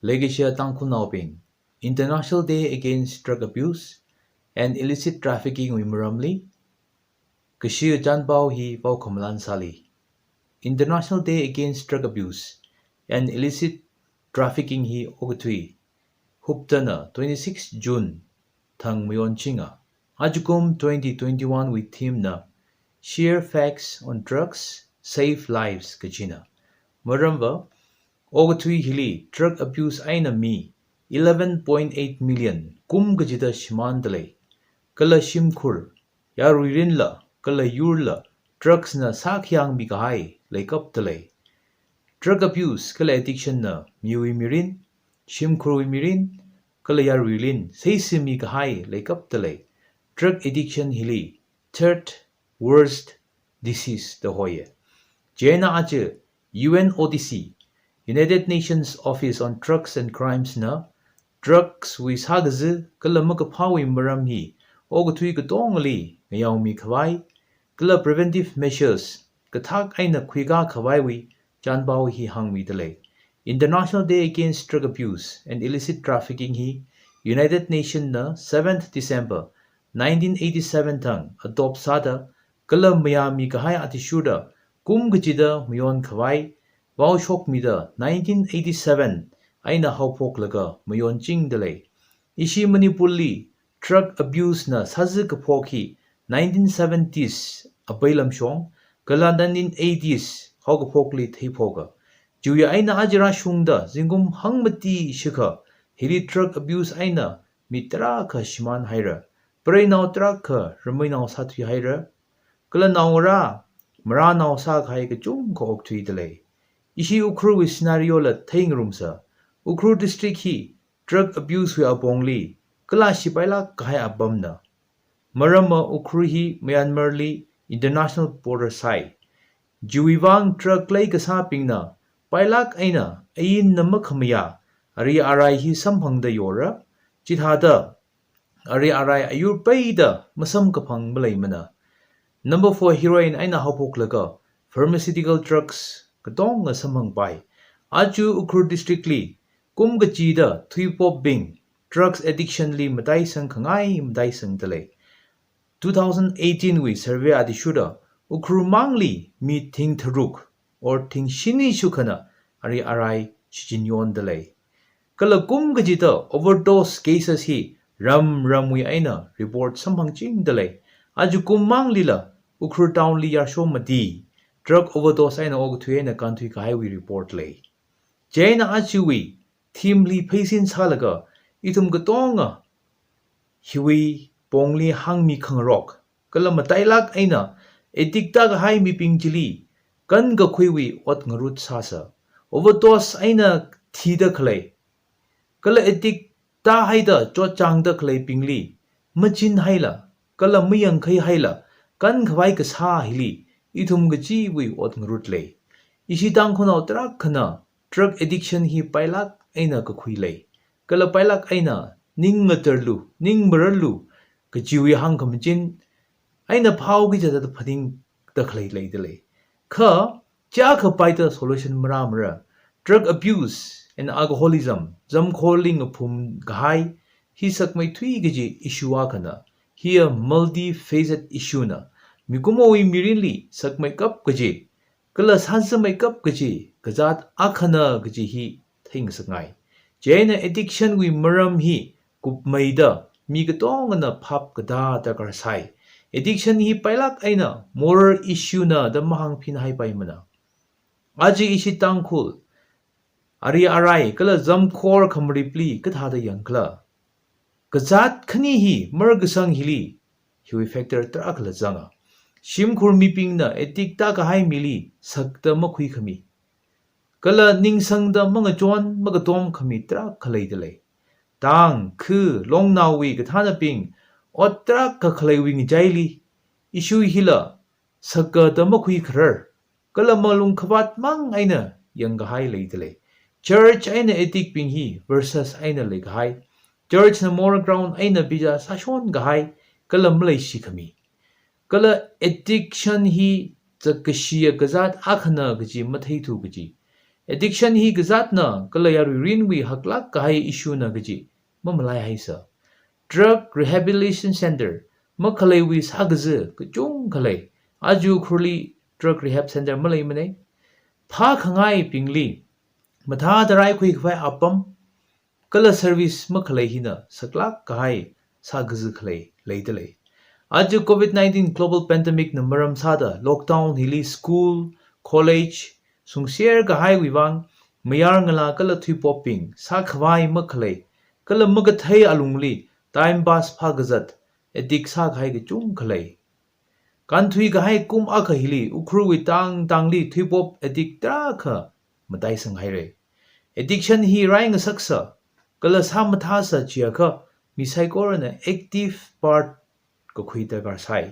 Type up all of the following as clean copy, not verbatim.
Legacia Tangkunauping, International Day Against Drug Abuse and Illicit Trafficking Wimuramli, Kashir Janbao Hi Vaukomlan Sali. International Day Against Drug Abuse and Illicit Trafficking Hi Ogatui, Huptana 26 June, Thang Myon Chinga, Ajukum 2021 with theme na Share Facts on Drugs, Save Lives Kachina. Maramba, Ogatui Hili, Drug Abuse Aina Mi, 11.8 million, Kum Gajida Shimandale, Kala Shimkur, Yarurinla, Kala Yurla, Drugs na Sakyang Mikahai, Lake Up Tale. Drug abuse, Kala addiction na Miwi Mirin, Shimkur Mirin, Kala Yarurin, Saisi Mikahai, Lake Up Tale. Drug addiction Hili, third worst disease the Hoye. Jena Ache, UNODC, United Nations Office on Drugs and Crimes na drugs with hagazi kala makapawi maramhi ogatui katongali ngayaumi khawai kala preventive measures kathak aina khuiga khawaiwi chanbao hi hangmi dale. International Day Against Drug Abuse and Illicit Trafficking hi United Nations na 7th December 1987 thang adopt sada kala mayami kahai atishuda kum gajida muyon khawai Bao Shok Mida 1987 Aina Haupok Laga Mayon Ching Dele Ishi Manipur drug abuse na Sazi Kapoki 1970s Abailam Shong Kala 1980s Hogapokli Thipoga Juya Aina Ajira Shungda Zingum Hangmati Shika Hiri drug abuse Aina Mitra Ka Shiman Haira Pray now Traka Raminao Satri Haira Kala Naura Mara now Sag Haika Jung Ko Oktui Dele Ishi Ukhrul scenario la Thing Roomsa. Ukhrul district hi drug abuse we abongli. Kala Shipaila Kahai Abamna. Marama Ukhrul hi Myanmar li international border side. Juiwang drug lay kasaping na. Pailak aina ayin na makamaya. Ari aray hi samphang da yora. Jithada. Ari aray ayur payda masam kapang balay mana. Number 4 heroin aina hapok laga. Pharmaceutical drugs. Katong nga samang pai. Aju Ukhrul district li, kum gachida thui pop bing, drugs addiction li matai sang khangai matai sang tale. 2018 we survey adishuda, Ukhrul mangli mi ting tharuk, or ting shini shukana, ari arai chichinyon dale. Kala kum gachida overdose cases hi, ram we aina, report samang ching dale. Aju kum mangli la, Ukhrul town li yarsho madi. Drug overdose aina ogthuye na country ka highway report lay. Jaina achiwi team li paisin salaga itum gatonga hiwi pongli hangmi khangrok kala matailak aina etikta ga hai mi pingjili kan ga khwiwi ot ngarut sasa overdose aina thida khlai kala etikta haida cho changda khlai pingli machin haila kala miyang khai haila kan khwai ka sa hili Itum gaji we ot ngrut Ishi dang kono trak kana drug addiction hi pailak aina ka khui lay. Kala pailak aina ning ngaterlu ning marallu ka jiwi hang kamjin aina phau gi jada phading dakhlai lay dele. Ka cha ka paita solution mara drug abuse and alcoholism zam calling phum ghai hi sakmai thui gaji issue kana hi a multi-facet issue na Mikumowi mirinli sak makeup gaji. Kala sansa makeup gaji. Kazat akhana gaji hi thing sangai. Jaina addiction wi maram hi kup maida. Mi katong na pap kada takar sai. Addiction hi pailak aina moral issue na da mahang pinhay pay mana. Aji ishi tangkul. Ari aray kala zam kor kamripli kathada yang kala. Kazat khani hi margasang hili. Hiwi factor trakala zanga. Shimkur miping na etikta ka hai mili sakta makhui khami. Kala ningsang da mga jon magatom khami tra khalay dalay. Tang, khu, long nawi kathana ping, o tra ka khalay wing jaili. Ishu hila, sakka da makhui khrar. Kala malung kabat mang aina yang gahay lay dalay. Church aina etik ping hi versus aina lay gahay. Church na moral ground aina bija sashon gahay kala malay shi khami. Kala addiction hi zakashia gazat akhana gaji mathaitu gaji. addiction hi gazat na kala yaru rin wi haklak ka hai issue na gaji mamalai hai sa drug rehabilitation center makhalai wi sagze kachung khalai aju khurli drug rehab center malai mane pha khangai pingli matha darai khui khwai apam kala service makhalai hina saklak ka hai sagze khalai leidalai aju covid-19 global pandemic na maram sada lockdown hili school college sungsier ka hai wiwang mayar ngala kala thui popping sa khwai makhalai kala magathai alungli time pass phagazat edik sa khai ge chung khalai kan thui ga hai kum a kha hili ukhru wi tangli thui pop edik tra kha matai sang hai re addiction hi raing saksa kala sa matha sa chia kha misai korana active part ko khui ta gar sai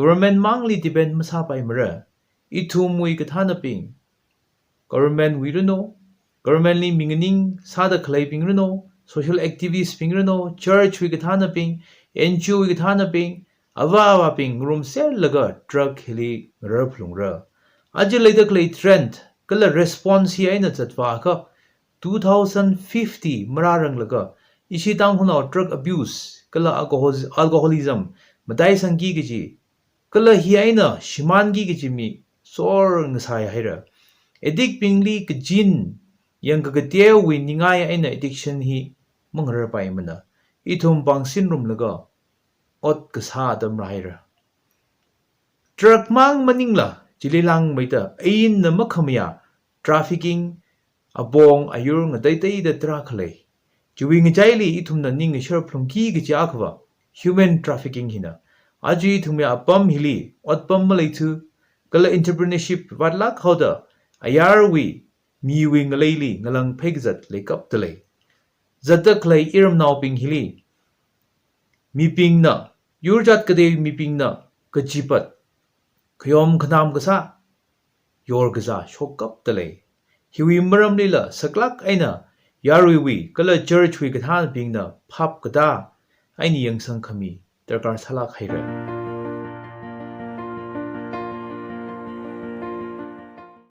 government mangli depend masa pai mara ithum wi ka thana ping government we don't know government li mingning sada khlai ping no social activists ping no church we ka thana ping NGO we ka thana ping awa ping room sel laga drug hili ra phlung ra ajil leida klai trend kala response hi aina chatwa ka 2050 mararang laga isi tang huno drug abuse kala alcoholism madai sangi gi kala hi aina shiman gi mi sor ngasai haira edik pingli ka jin yang ka tie wi ningai aina addiction hi mangrar pai mana ithum pang sinrum laga ot ka sa dam raira drug mang maningla chililang maita ain na makhamya trafficking abong ayur ngadai tai da tra khlai chuwi ngichaili ithum na ning shar phlungki gi chakwa human trafficking hina aji thumya apam hili otpam malaichu kala entrepreneurship watlak hoda ayarwi miwi ngalaili ngalang phegzat lekap tale zata khlai iram naw ping hili miping na yurjat kade miping na kachipat khayom khanam kasa yor gaza shokap tale hiwi maram lila saklak aina yarwi wi kala church wi kathan ping na phap kada aini yangsang khami darkar salak haira